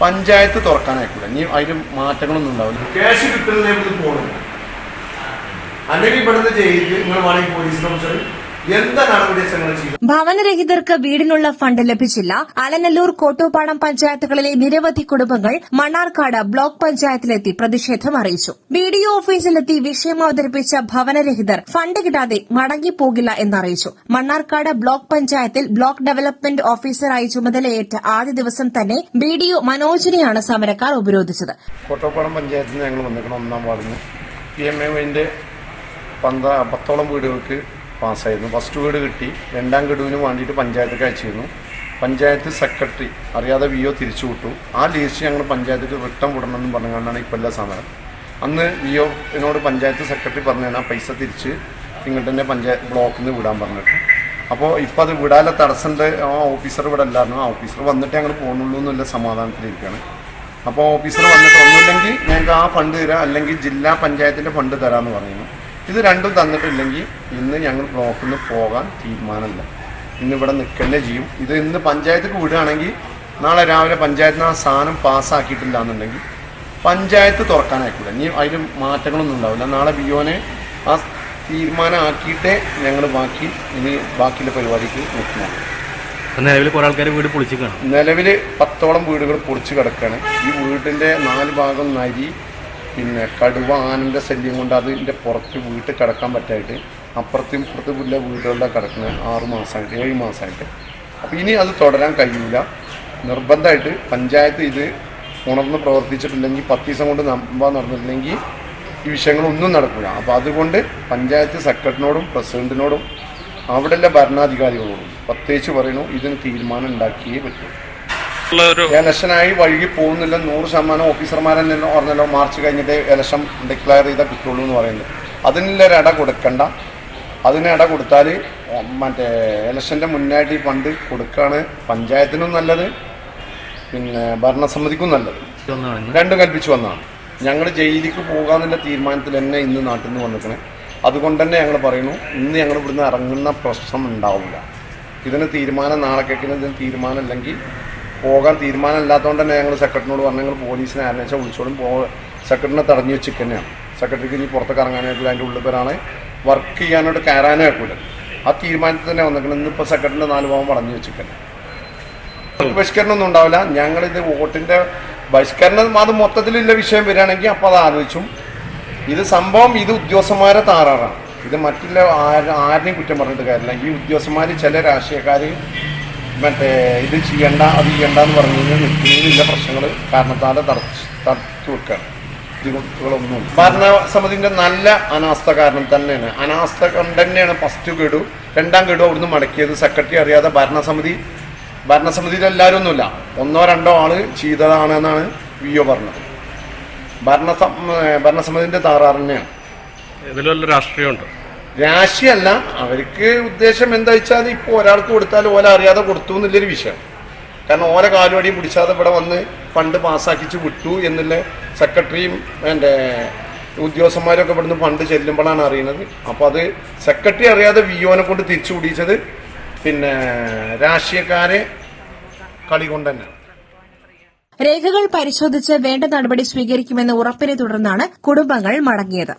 പഞ്ചായത്ത് തുറക്കാനായിക്കൂല. ഇനി അതിന് മാറ്റങ്ങളൊന്നും ഉണ്ടാവില്ല. ക്യാഷ് കിട്ടുന്നതിലേക്ക് പോകണം. അല്ലെങ്കിൽ ഇവിടുന്ന് ചെയ്ത് നിങ്ങൾ വേണമെങ്കിൽ പോലീസിനെ ഭവനരഹിതർക്ക് വീടിനുള്ള ഫണ്ട് ലഭിച്ചില്ല. അലനല്ലൂർ, കോട്ടൂപ്പാടം പഞ്ചായത്തുകളിലെ നിരവധി കുടുംബങ്ങൾ മണ്ണാർക്കാട് ബ്ലോക്ക് പഞ്ചായത്തിലെത്തി പ്രതിഷേധം അറിയിച്ചു. BDO ഓഫീസിലെത്തി വിഷയം അവതരിപ്പിച്ച ഭവനരഹിതർ ഫണ്ട് കിട്ടാതെ മടങ്ങിപ്പോകില്ല എന്നറിയിച്ചു. മണ്ണാർക്കാട് ബ്ലോക്ക് പഞ്ചായത്തിൽ ബ്ലോക്ക് ഡെവലപ്മെന്റ് ഓഫീസറായി ചുമതലയേറ്റ ആദ്യ ദിവസം തന്നെ BDO മനോജിനെയാണ് സമരക്കാർ ഉപരോധിച്ചത്. കോട്ടൂപ്പാടം പഞ്ചായത്തിൽ നിന്ന് ഞങ്ങൾ വന്നിരിക്കണം. 1-ാം വാർഡിന് PMAന്റെ 10ഓളം വീടുകൾക്ക് പാസ്സായിരുന്നു. ഫസ്റ്റ് വീട് കിട്ടി. 2ാം ഗഡുവിന് വേണ്ടിയിട്ട് പഞ്ചായത്തേക്ക് അയച്ചിരുന്നു. പഞ്ചായത്ത് സെക്രട്ടറി അറിയാതെ VO തിരിച്ചു വിട്ടു. ആ ലിസ്റ്റ് ഞങ്ങൾ പഞ്ചായത്തിൽ റിട്ടേൺ വിടണമെന്ന് പറഞ്ഞുകൊണ്ടാണ് ഇപ്പോൾ എല്ലാ സമരം. അന്ന് VOനോട് പഞ്ചായത്ത് സെക്രട്ടറി പറഞ്ഞാൽ ആ പൈസ തിരിച്ച് ഇങ്ങോട്ട് തന്നെ പഞ്ചായത്ത് ബ്ലോക്കിൽ നിന്ന് വിടാൻ പറഞ്ഞിട്ട്. അപ്പോൾ ഇപ്പോൾ അത് വിടാതെ തടസ്സമുണ്ട്. ആ ഓഫീസർ ഇവിടെ അല്ലായിരുന്നു. ആ ഓഫീസർ വന്നിട്ട് ഞങ്ങൾ പോകുന്നുള്ളൂ എന്നുള്ള സമാധാനത്തിലിരിക്കുകയാണ്. അപ്പോൾ ഓഫീസർ വന്നിട്ട് ഒന്നുമില്ലെങ്കിൽ ഞങ്ങൾക്ക് ആ ഫണ്ട് തരാം, അല്ലെങ്കിൽ ജില്ലാ പഞ്ചായത്തിൻ്റെ ഫണ്ട് തരാമെന്ന് പറയുന്നു. ഇത് രണ്ടും തന്നിട്ടില്ലെങ്കിൽ ഇന്ന് ഞങ്ങൾ ബ്ലോക്കിൽ നിന്ന് പോകാൻ തീരുമാനമില്ല. ഇന്നിവിടെ നിൽക്കന്നെ ചെയ്യും. ഇത് ഇന്ന് പഞ്ചായത്തേക്ക് വിടുകയാണെങ്കിൽ നാളെ രാവിലെ പഞ്ചായത്തിന് ആ സാധനം പാസ്സാക്കിയിട്ടില്ല എന്നുണ്ടെങ്കിൽ പഞ്ചായത്ത് തുറക്കാനായിക്കൂല. ഇനി അതിന് മാറ്റങ്ങളൊന്നും ഉണ്ടാവില്ല. നാളെ BOനെ ആ തീരുമാനം ആക്കിയിട്ടേ ഞങ്ങൾ ബാക്കിയുള്ള പരിപാടിക്ക് നിൽക്കണം. നിലവിൽ കുറേ ആൾക്കാർ വീട് പൊളിച്ചിരിക്കുകയാണ്. നിലവിൽ 10ഓളം വീടുകൾ പൊളിച്ച് കിടക്കുകയാണ്. ഈ വീടിൻ്റെ 4 ഭാഗം നരി, പിന്നെ കടുവ, ആനൻ്റെ ശല്യം കൊണ്ട് അതിൻ്റെ പുറത്ത് വീട്ടിൽ കിടക്കാൻ പറ്റായിട്ട് അപ്പുറത്തും ഇപ്പുറത്തും ഉള്ള വീടുകളുടെ കിടക്കുന്നത് 6 മാസമായിട്ട് 7 മാസമായിട്ട്. അപ്പോൾ ഇനി അത് തുടരാൻ കഴിയില്ല. നിർബന്ധമായിട്ട് പഞ്ചായത്ത് ഇത് ഉണർന്ന് പ്രവർത്തിച്ചിട്ടില്ലെങ്കിൽ 10 ദിവസം കൊണ്ട് നടന്നിട്ടില്ലെങ്കിൽ ഈ വിഷയങ്ങളൊന്നും നടക്കില്ല. അപ്പോൾ അതുകൊണ്ട് പഞ്ചായത്ത് സെക്രട്ടറിനോടും പ്രസിഡന്റിനോടും അവിടെയുള്ള ഭരണാധികാരികളോടും പ്രത്യേകിച്ച് പറയുന്നു, ഇതിന് തീരുമാനം ഉണ്ടാക്കിയേ പറ്റൂ. ഇലക്ഷനായി വഴുകി പോകുന്നില്ല. 100% ഓഫീസർമാരെന്നെ പറഞ്ഞല്ലോ മാർച്ച് കഴിഞ്ഞിട്ട് ഇലക്ഷൻ ഡിക്ലെയർ ചെയ്താൽ കിട്ടുള്ളൂ എന്ന് പറയുന്നത്. അതിനുള്ളൊരു ഇട കൊടുക്കണ്ട. അതിന് ഇട കൊടുത്താൽ മറ്റേ ഇലക്ഷൻ്റെ മുന്നായിട്ട് ഈ ഫണ്ട് കൊടുക്കുകയാണ് പഞ്ചായത്തിനും നല്ലത്, പിന്നെ ഭരണസമിതിക്കും നല്ലത്. രണ്ടും കൽപ്പിച്ചു വന്നതാണ്. ഞങ്ങൾ ജയിലിലേക്ക് പോകാമെന്നുള്ള തീരുമാനത്തിൽ തന്നെ ഇന്ന് നാട്ടിൽ നിന്ന് വന്നിരിക്കണേ. അതുകൊണ്ട് തന്നെ ഞങ്ങൾ പറയുന്നു, ഇന്ന് ഞങ്ങൾ ഇവിടുന്ന് ഇറങ്ങുന്ന പ്രശ്നം ഉണ്ടാവില്ല. ഇതിന് തീരുമാനം നാളെ കേൾക്കുന്ന ഇതിന് തീരുമാനമില്ലെങ്കിൽ പോകാൻ തീരുമാനമില്ലാത്തതുകൊണ്ട് തന്നെ ഞങ്ങൾ സെക്രട്ടറിനോട് പറഞ്ഞു, ഞങ്ങൾ പോലീസിനെ ആരംഭിച്ചാൽ വിളിച്ചോളും. സെക്രട്ടറിനെ തടഞ്ഞു വെച്ചിട്ട് തന്നെയാണ്. സെക്രട്ടറിക്ക് ഇനി പുറത്തേക്ക് ഇറങ്ങാനായിട്ടില്ല. അതിൻ്റെ ഉള്ളിൽ പേരാണ് വർക്ക് ചെയ്യാനായിട്ട് കയറാനേ ആക്കൂല. ആ തീരുമാനത്തിൽ തന്നെ വന്നിരിക്കണം. ഇന്നിപ്പോൾ സെക്രട്ടറിൻ്റെ 4 ഭാഗം പറഞ്ഞു വെച്ചിട്ട് തന്നെ ബഹിഷ്കരണമൊന്നും ഉണ്ടാവില്ല. ഞങ്ങളിത് വോട്ടിൻ്റെ ബഹിഷ്കരണം അത് മൊത്തത്തിലുള്ള വിഷയം വരികയാണെങ്കിൽ അപ്പോൾ അത് ആലോചിച്ചും. ഇത് സംഭവം ഇത് ഉദ്യോഗസ്ഥന്മാരെ താറാറാണ്. ഇത് മറ്റുള്ള ആരെയും കുറ്റം പറഞ്ഞിട്ട് കാര്യമില്ല. ഈ ഉദ്യോഗസ്ഥന്മാർ ചില രാഷ്ട്രീയക്കാർ മറ്റേ ഇത് ചെയ്യണ്ട അത് ചെയ്യണ്ട എന്ന് പറഞ്ഞു കഴിഞ്ഞാൽ നിൽക്കുന്നതിനുള്ള പ്രശ്നങ്ങൾ കാരണത്താൽ തടച്ചു വെക്കുകയാണ്. ഇതുകളൊന്നും ഭരണസമിതിൻ്റെ നല്ല അനാസ്ഥ കാരണം തന്നെയാണ്. അനാസ്ഥ കൊണ്ട് തന്നെയാണ് ഫസ്റ്റ് ഗഡു 2ാം ഗഡു അവിടുന്ന് മടക്കിയത്. സെക്രട്ടറി അറിയാതെ ഭരണസമിതിയിൽ എല്ലാവരും ഒന്നുമില്ല, 1-2 ആള് ചെയ്തതാണെന്നാണ് VO പറഞ്ഞത്. ഭരണസമിതിൻ്റെ താറാറ് തന്നെയാണ്. ഇതിലുള്ള രാഷ്ട്രീയമുണ്ട്. രാശിയല്ല, അവർക്ക് ഉദ്ദേശം എന്താ വെച്ചാൽ ഇപ്പോൾ ഒരാൾക്ക് കൊടുത്താൽ ഓല അറിയാതെ കൊടുത്തു എന്നുള്ളൊരു വിഷയം. കാരണം ഓല കാലുവടി പിടിച്ചാതെ ഇവിടെ വന്ന് ഫണ്ട് പാസ്സാക്കിച്ച് വിട്ടു എന്നുള്ള സെക്രട്ടറിയും എൻ്റെ ഉദ്യോഗസ്ഥന്മാരൊക്കെ ഇവിടുന്ന് ഫണ്ട് ചെല്ലുമ്പോഴാണ് അറിയുന്നത്. അപ്പോൾ അത് സെക്രട്ടറി അറിയാതെ VOനെ കൊണ്ട് തിരിച്ചു പിടിച്ചത് പിന്നെ രാഷ്ട്രീയക്കാരെ കളി കൊണ്ട് തന്നെ. രേഖകൾ പരിശോധിച്ച് വേണ്ട നടപടി സ്വീകരിക്കുമെന്ന ഉറപ്പിനെ തുടർന്നാണ് കുടുംബങ്ങൾ മടങ്ങിയത്.